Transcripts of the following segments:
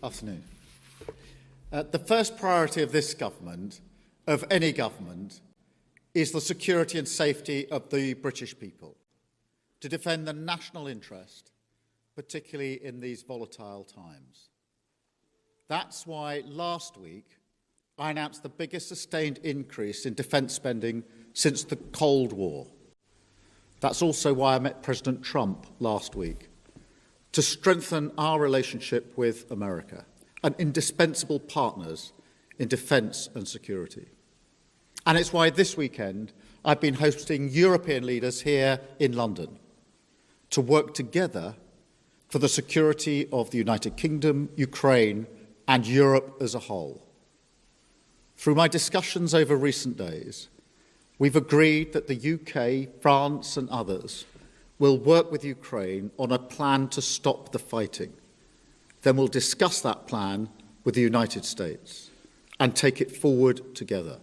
Afternoon. The first priority of this government, of any government, is the security and safety of the British people, to defend the national interest, particularly in these volatile times. That's why last week I announced the biggest sustained increase in defence spending since the Cold War. That's also why I met President Trump last week, to strengthen our relationship with America, and indispensable partners in defence and security. And it's why this weekend I've been hosting European leaders here in London to work together for the security of the United Kingdom, Ukraine, and Europe as a whole. Through my discussions over recent days, we've agreed that the UK, France, and others will work with Ukraine on a plan to stop the fighting. Then we'll discuss that plan with the United States and take it forward together.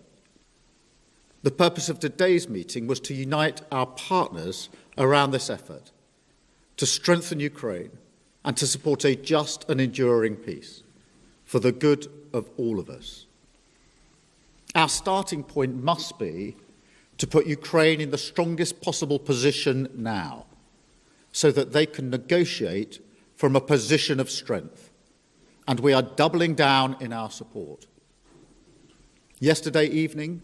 The purpose of today's meeting was to unite our partners around this effort, to strengthen Ukraine and to support a just and enduring peace for the good of all of us. Our starting point must be to put Ukraine in the strongest possible position now, so that they can negotiate from a position of strength. And we are doubling down in our support. Yesterday evening,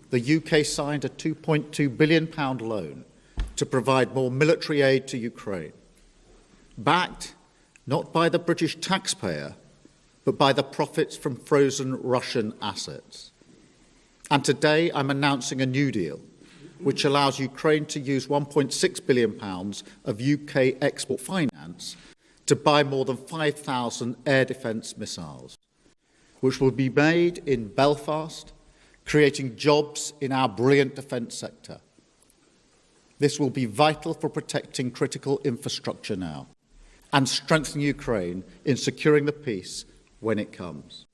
the UK signed a £2.2 billion loan to provide more military aid to Ukraine, backed not by the British taxpayer, but by the profits from frozen Russian assets. And today I'm announcing a new deal, which allows Ukraine to use £1.6 billion of UK export finance to buy more than 5,000 air defence missiles, which will be made in Belfast, creating jobs in our brilliant defence sector. This will be vital for protecting critical infrastructure now and strengthening Ukraine in securing the peace when it comes.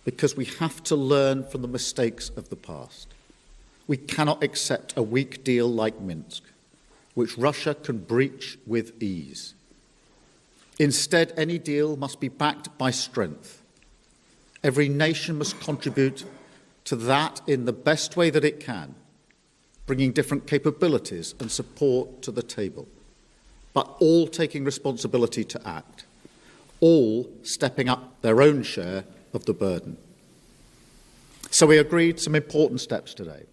Because we have to learn from the mistakes of the past. We cannot accept a weak deal like Minsk, which Russia can breach with ease. Instead, any deal must be backed by strength. Every nation must contribute to that in the best way that it can, bringing different capabilities and support to the table, but all taking responsibility to act, all stepping up their own share of the burden. So we agreed some important steps today.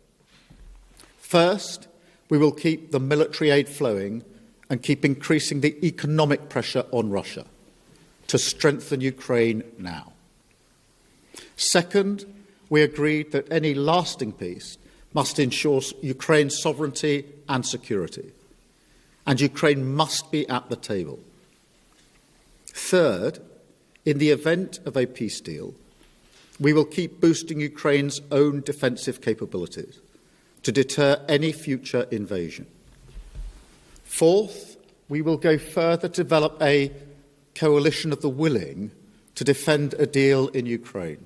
First, we will keep the military aid flowing and keep increasing the economic pressure on Russia to strengthen Ukraine now. Second, we agreed that any lasting peace must ensure Ukraine's sovereignty and security, and Ukraine must be at the table. Third, in the event of a peace deal, we will keep boosting Ukraine's own defensive capabilities to deter any future invasion. Fourth, we will go further to develop a coalition of the willing to defend a deal in Ukraine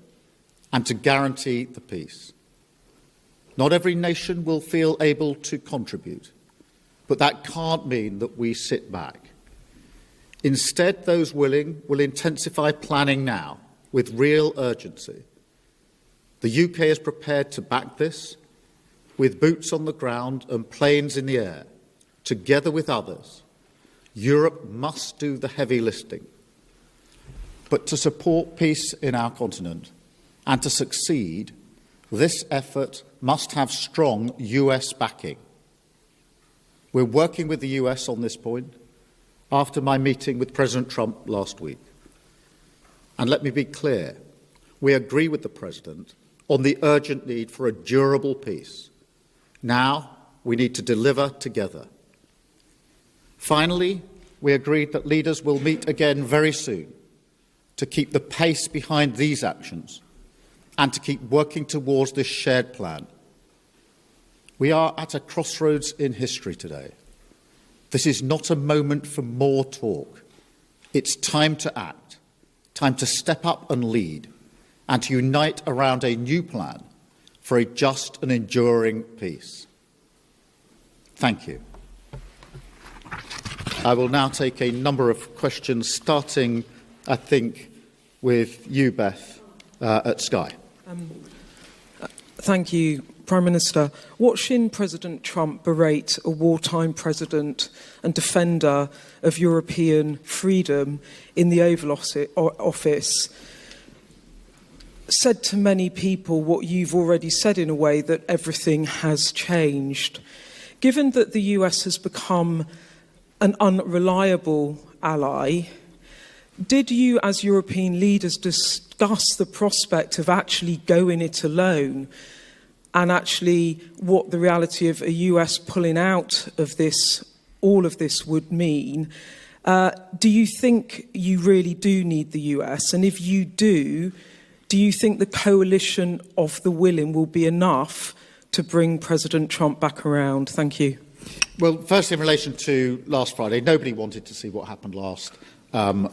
and to guarantee the peace. Not every nation will feel able to contribute, but that can't mean that we sit back. Instead, those willing will intensify planning now with real urgency. The UK is prepared to back this with boots on the ground and planes in the air. Together with others, Europe must do the heavy lifting. But to support peace in our continent and to succeed, this effort must have strong US backing. We're working with the US on this point after my meeting with President Trump last week. And let me be clear, we agree with the President on the urgent need for a durable peace. Now we need to deliver together. Finally, we agreed that leaders will meet again very soon to keep the pace behind these actions and to keep working towards this shared plan. We are at a crossroads in history today. This is not a moment for more talk. It's time to act, time to step up and lead, and to unite around a new plan for a just and enduring peace. Thank you. I will now take a number of questions, starting I think, with you, Beth, at Sky. Thank you, Prime Minister. Watching President Trump berate a wartime president and defender of European freedom in the Oval Office said to many people what you've already said in a way, that everything has changed. Given that the US has become an unreliable ally, did you as European leaders discuss the prospect of actually going it alone, and actually what the reality of a US pulling out of this, all of this, would mean? Do you think you really do need the US? And if you do you think the coalition of the willing will be enough to bring President Trump back around? Thank you. Well, first, in relation to last Friday, nobody wanted to see what happened last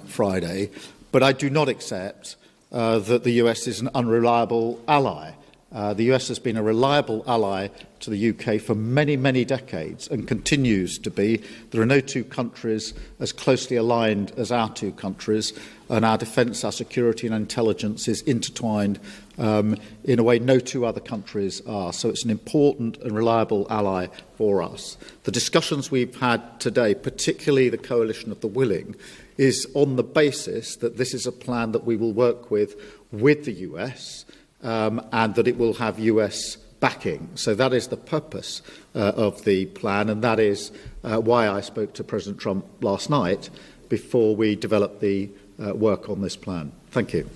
Friday, but I do not accept that the US is an unreliable ally. The US has been a reliable ally to the UK for many, many decades and continues to be. There are no two countries as closely aligned as our two countries, and our defence, our security and intelligence is intertwined in a way no two other countries are. So it's an important and reliable ally for us. The discussions we've had today, particularly the coalition of the willing, is on the basis that this is a plan that we will work with the US, and that it will have US backing. So that is the purpose of the plan, and that is why I spoke to President Trump last night before we developed the work on this plan. Thank you.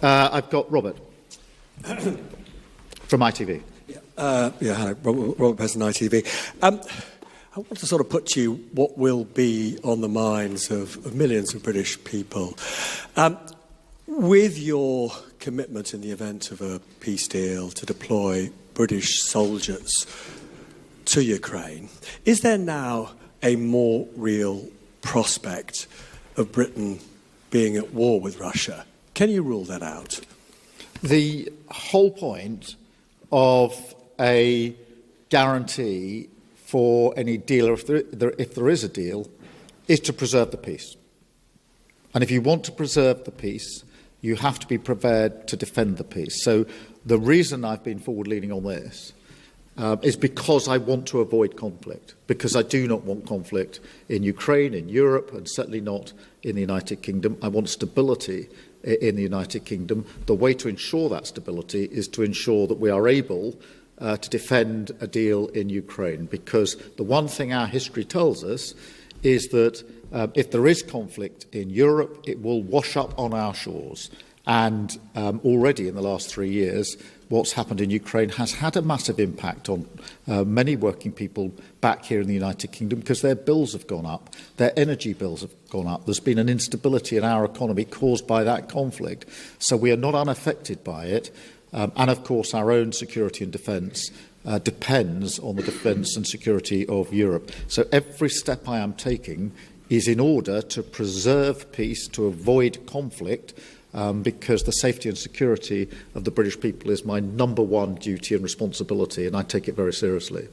I've got Robert from ITV. Hello, Robert President, ITV. I want to sort of put to you what will be on the minds of millions of British people. With your commitment in the event of a peace deal to deploy British soldiers to Ukraine, is there now a more real prospect of Britain being at war with Russia? Can you rule that out? The whole point of a guarantee for any deal, or if there is a deal, is to preserve the peace. And if you want to preserve the peace, you have to be prepared to defend the peace. So the reason I've been forward-leaning on this is because I want to avoid conflict, because I do not want conflict in Ukraine, in Europe, and certainly not in the United Kingdom. I want stability in the United Kingdom. The way to ensure that stability is to ensure that we are able to defend a deal in Ukraine, because the one thing our history tells us is that if there is conflict in Europe, it will wash up on our shores. And already in the last 3 years, what's happened in Ukraine has had a massive impact on many working people back here in the United Kingdom, because their bills have gone up, their energy bills have gone up. There's been an instability in our economy caused by that conflict. So we are not unaffected by it. And of course, our own security and defence depends on the defence and security of Europe. So every step I am taking is in order to preserve peace, to avoid conflict, because the safety and security of the British people is my number one duty and responsibility, and I take it very seriously.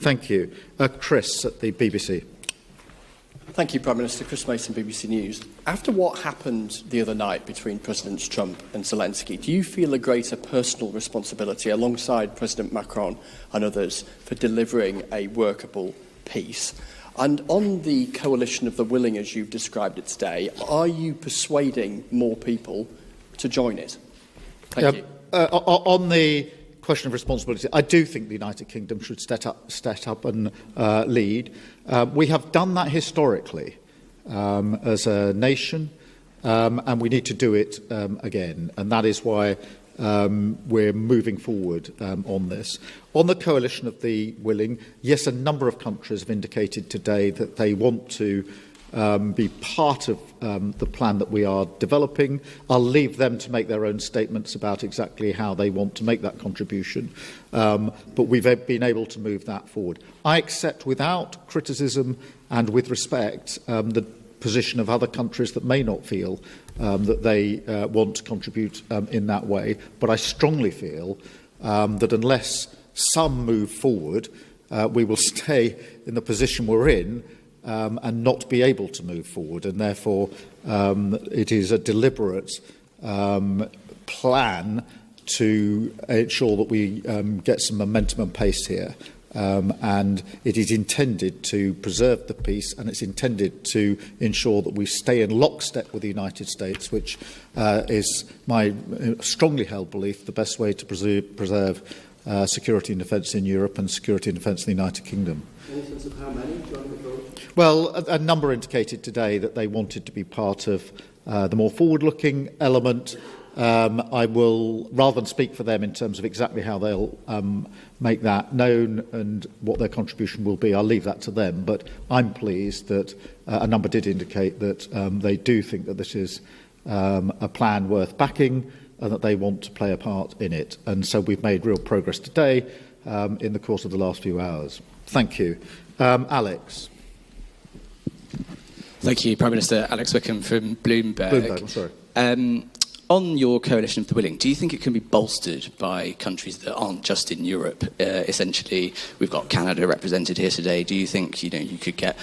Thank you. Chris at the BBC. Thank you, Prime Minister. Chris Mason, BBC News. After what happened the other night between Presidents Trump and Zelensky, do you feel a greater personal responsibility, alongside President Macron and others, for delivering a workable peace? And on the coalition of the willing, as you've described it today, are you persuading more people to join it? Thank you. On the question of responsibility, I do think the United Kingdom should step up and lead. We have done that historically as a nation, and we need to do it again. And that is why we're moving forward on this. On the coalition of the willing, yes, a number of countries have indicated today that they want to be part of the plan that we are developing. I'll leave them to make their own statements about exactly how they want to make that contribution. But we've been able to move that forward. I accept without criticism and with respect the position of other countries that may not feel that they want to contribute in that way. But I strongly feel that unless some move forward, we will stay in the position we're in, and not be able to move forward. And therefore, it is a deliberate plan to ensure that we get some momentum and pace here. And it is intended to preserve the peace, and it's intended to ensure that we stay in lockstep with the United States, which is my strongly held belief the best way to preserve security and defence in Europe and security and defence in the United Kingdom. Any sense of how many? Well, a number indicated today that they wanted to be part of the more forward-looking element. I will, rather than speak for them in terms of exactly how they'll make that known and what their contribution will be, I'll leave that to them. But I'm pleased that a number did indicate that they do think that this is a plan worth backing and that they want to play a part in it. And so we've made real progress today in the course of the last few hours. Thank you. Alex. Thank you, Prime Minister. Alex Wickham from Bloomberg. I'm sorry. On your coalition of the willing, do you think it can be bolstered by countries that aren't just in Europe? Essentially, we've got Canada represented here today. Do you think you could get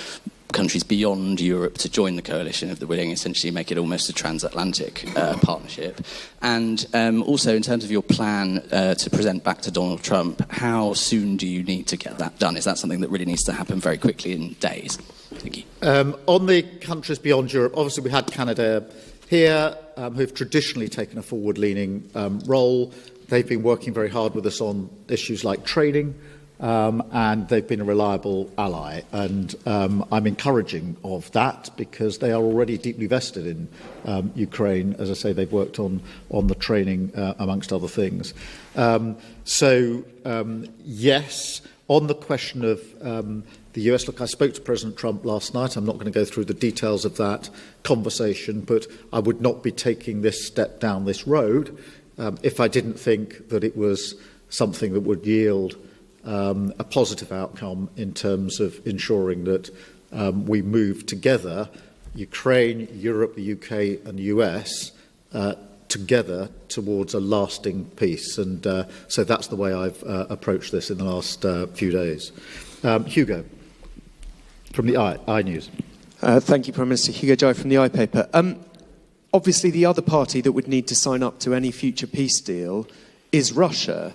countries beyond Europe to join the coalition of the willing, essentially make it almost a transatlantic partnership? And also, in terms of your plan to present back to Donald Trump, how soon do you need to get that done? Is that something that really needs to happen very quickly in days? Thank you. On the countries beyond Europe, obviously we had Canada here, who've traditionally taken a forward-leaning role. They've been working very hard with us on issues like training, and they've been a reliable ally. And I'm encouraging of that because they are already deeply vested in Ukraine. As I say, they've worked on the training, amongst other things. Yes, on the question of the US, look, I spoke to President Trump last night. I'm not going to go through the details of that conversation, but I would not be taking this step down this road if I didn't think that it was something that would yield a positive outcome in terms of ensuring that we move together, Ukraine, Europe, the UK and the US, together towards a lasting peace. And so that's the way I've approached this in the last few days. Hugo, from the I News. Thank you, Prime Minister. Hugo Jai from the I paper. Obviously, the other party that would need to sign up to any future peace deal is Russia.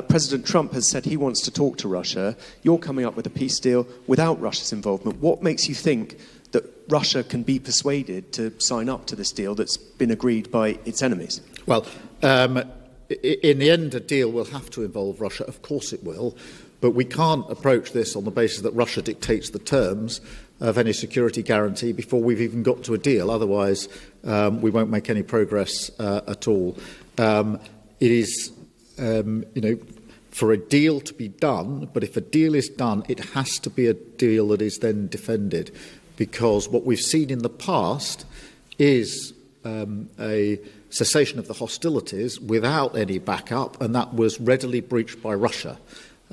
President Trump has said he wants to talk to Russia. You're coming up with a peace deal without Russia's involvement. What makes you think that Russia can be persuaded to sign up to this deal that's been agreed by its enemies? Well, in the end, a deal will have to involve Russia. Of course it will. But we can't approach this on the basis that Russia dictates the terms of any security guarantee before we've even got to a deal. Otherwise, we won't make any progress at all. It is, for a deal to be done, but if a deal is done, it has to be a deal that is then defended. Because what we've seen in the past is a cessation of the hostilities without any backup, and that was readily breached by Russia.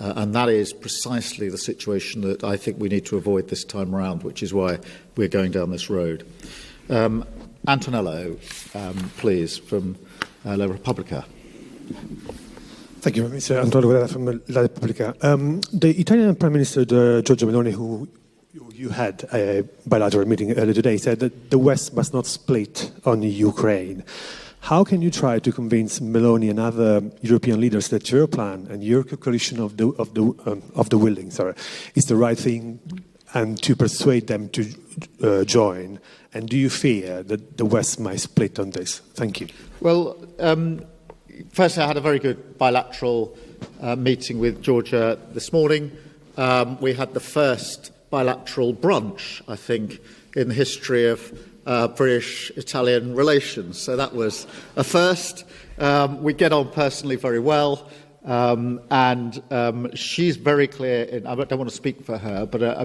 And that is precisely the situation that I think we need to avoid this time around, which is why we're going down this road. Antonello, please, from La Repubblica. Thank you, Mr. Antonio Guerra from La Repubblica. The Italian Prime Minister, Giorgia Meloni, who you had a bilateral meeting earlier today, said that the West must not split on Ukraine. How can you try to convince Meloni and other European leaders that your plan and your coalition of the willing, is the right thing, and to persuade them to join? And do you fear that the West might split on this? Thank you. Well, firstly, I had a very good bilateral meeting with Georgia this morning. We had the first bilateral brunch, I think, in the history of British-Italian relations. So that was a first. We get on personally very well. And she's very clear, I don't want to speak for her, but I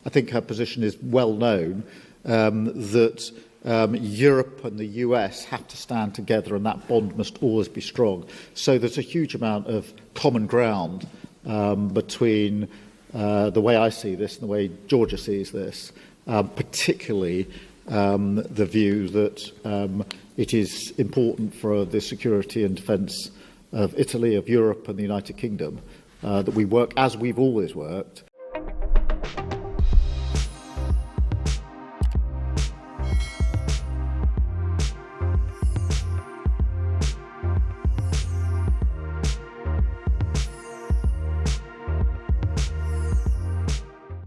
think her position is well known, that Europe and the US have to stand together and that bond must always be strong. So there's a huge amount of common ground between the way I see this and the way Georgia sees this, particularly the view that it is important for the security and defence of Italy, of Europe and the United Kingdom, that we work as we've always worked